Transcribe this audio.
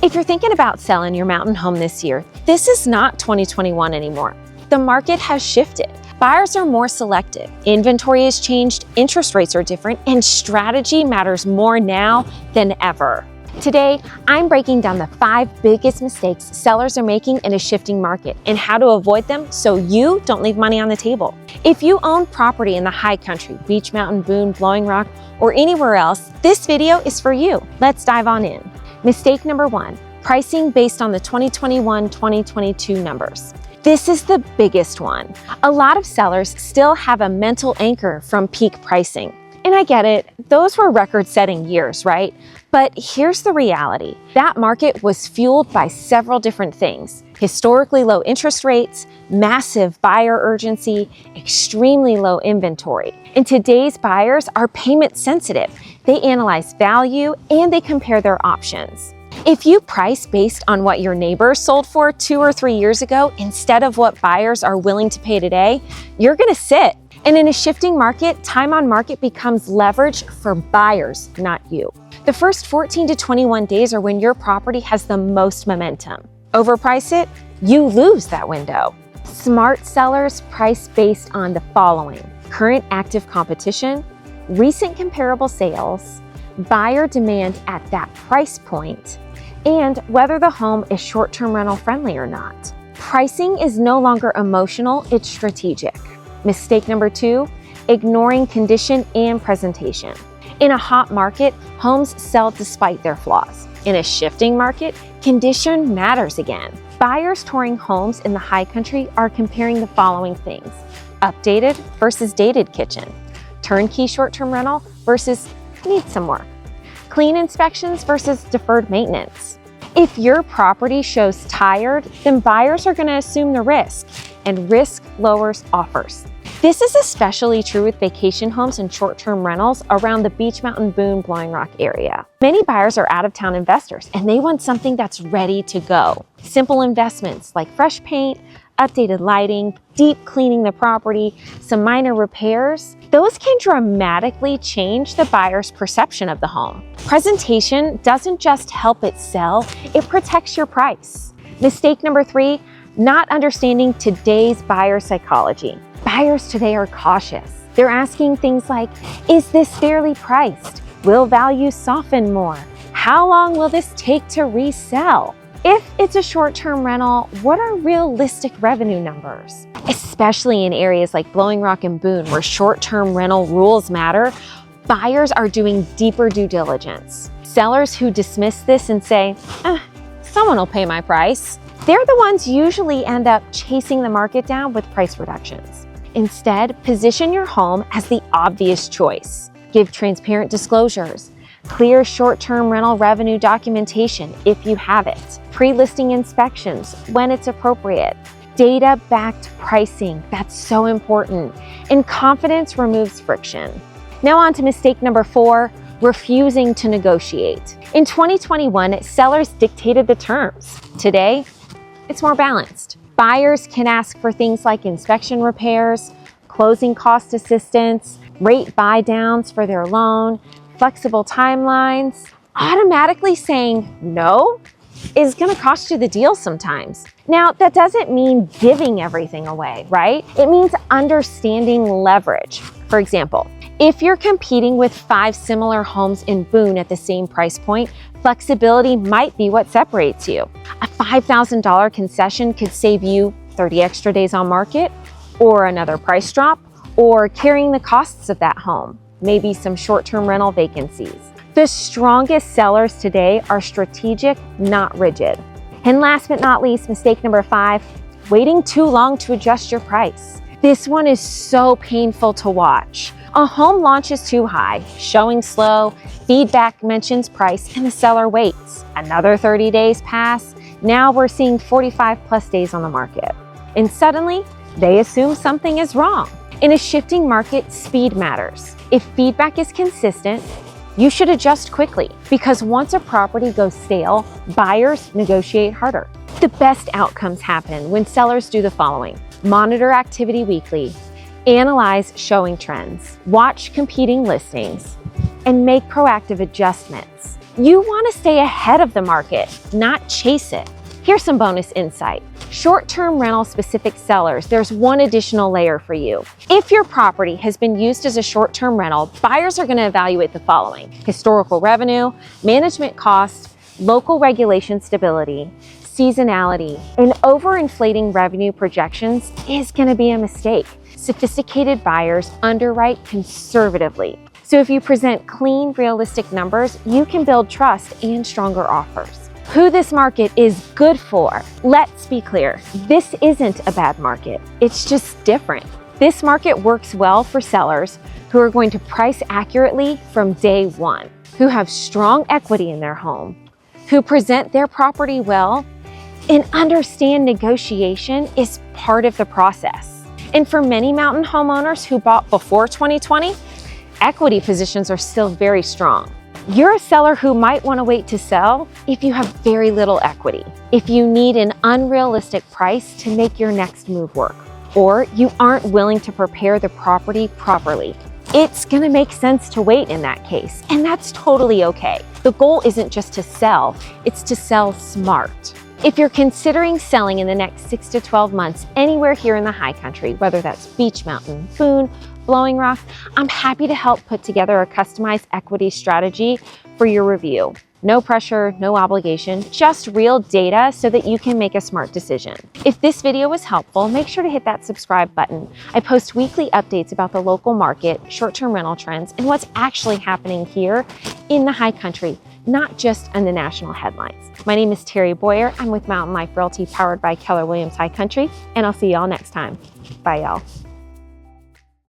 If you're thinking about selling your mountain home this year, this is not 2021 anymore. The market has shifted. Buyers are more selective, inventory has changed, interest rates are different, and strategy matters more now than ever. Today, I'm breaking down the 5 biggest mistakes sellers are making in a shifting market and how to avoid them so you don't leave money on the table. If you own property in the High Country, Beech Mountain, Boone, Blowing Rock, or anywhere else, this video is for you. Let's dive on in. Mistake number 1, pricing based on the 2021-2022 numbers. This is the biggest one. A lot of sellers still have a mental anchor from peak pricing. And I get it, those were record-setting years, right? But here's the reality. That market was fueled by several different things. Historically low interest rates, massive buyer urgency, extremely low inventory. And today's buyers are payment sensitive. They analyze value and they compare their options. If you price based on what your neighbors sold for 2 or 3 years ago instead of what buyers are willing to pay today, you're gonna sit. And in a shifting market, time on market becomes leverage for buyers, not you. The first 14 to 21 days are when your property has the most momentum. Overprice it, you lose that window. Smart sellers price based on the following: current active competition, recent comparable sales, buyer demand at that price point, and whether the home is short-term rental friendly or not. Pricing is no longer emotional, it's strategic. Mistake number 2, ignoring condition and presentation. In a hot market, homes sell despite their flaws. In a shifting market, condition matters again. Buyers touring homes in the High Country are comparing the following things: updated versus dated kitchen, turnkey short-term rental versus needs some work, clean inspections versus deferred maintenance. If your property shows tired, then buyers are going to assume the risk, and risk lowers offers. This is especially true with vacation homes and short-term rentals around the Beech Mountain, Boone, Blowing Rock area. Many buyers are out-of-town investors and they want something that's ready to go. Simple investments like fresh paint, updated lighting, deep cleaning the property, some minor repairs, those can dramatically change the buyer's perception of the home. Presentation doesn't just help it sell, it protects your price. Mistake number 3, not understanding today's buyer psychology. Buyers today are cautious. They're asking things like, is this fairly priced? Will value soften more? How long will this take to resell? If it's a short-term rental, what are realistic revenue numbers? Especially in areas like Blowing Rock and Boone, where short-term rental rules matter, buyers are doing deeper due diligence. Sellers who dismiss this and say, someone will pay my price, they're the ones usually end up chasing the market down with price reductions. Instead, position your home as the obvious choice. Give transparent disclosures, clear short-term rental revenue documentation if you have it, pre-listing inspections when it's appropriate, data-backed pricing, that's so important, and confidence removes friction. Now on to mistake number 4, refusing to negotiate. In 2021, sellers dictated the terms. Today, it's more balanced. Buyers can ask for things like inspection repairs, closing cost assistance, rate buy downs for their loan, flexible timelines. Automatically saying no is going to cost you the deal sometimes. Now, that doesn't mean giving everything away, right? It means understanding leverage. For example, if you're competing with 5 similar homes in Boone at the same price point, flexibility might be what separates you. A $5,000 concession could save you 30 extra days on market, or another price drop, or carrying the costs of that home, maybe some short-term rental vacancies. The strongest sellers today are strategic, not rigid. And last but not least, mistake number 5, waiting too long to adjust your price. This one is so painful to watch. A home launches too high, showing slow, feedback mentions price, and the seller waits. Another 30 days pass, now we're seeing 45 plus days on the market. And suddenly, they assume something is wrong. In a shifting market, speed matters. If feedback is consistent, you should adjust quickly, because once a property goes stale, buyers negotiate harder. The best outcomes happen when sellers do the following: monitor activity weekly, analyze showing trends, watch competing listings, and make proactive adjustments. You want to stay ahead of the market, not chase it. Here's some bonus insight. Short-term rental specific sellers, there's one additional layer for you. If your property has been used as a short-term rental, buyers are going to evaluate the following: historical revenue, management costs, local regulation stability, seasonality. And overinflating revenue projections is going to be a mistake. Sophisticated buyers underwrite conservatively. So if you present clean, realistic numbers, you can build trust and stronger offers. Who this market is good for. Let's be clear, this isn't a bad market. It's just different. This market works well for sellers who are going to price accurately from day one, who have strong equity in their home, who present their property well, and understand negotiation is part of the process. And for many mountain homeowners who bought before 2020, equity positions are still very strong. You're a seller who might want to wait to sell if you have very little equity, if you need an unrealistic price to make your next move work, or you aren't willing to prepare the property properly. It's going to make sense to wait in that case, and that's totally okay. The goal isn't just to sell, it's to sell smart. If you're considering selling in the next 6 to 12 months anywhere here in the High Country, whether that's Beech Mountain, Boone, Blowing Rock, I'm happy to help put together a customized equity strategy for your review. No pressure, no obligation, just real data so that you can make a smart decision. If this video was helpful, make sure to hit that subscribe button. I post weekly updates about the local market, short-term rental trends, and what's actually happening here in the High Country, not just on the national headlines. My name is Terri Boyer. I'm with Mountain Life Realty, powered by Keller Williams High Country, and I'll see y'all next time. Bye, y'all.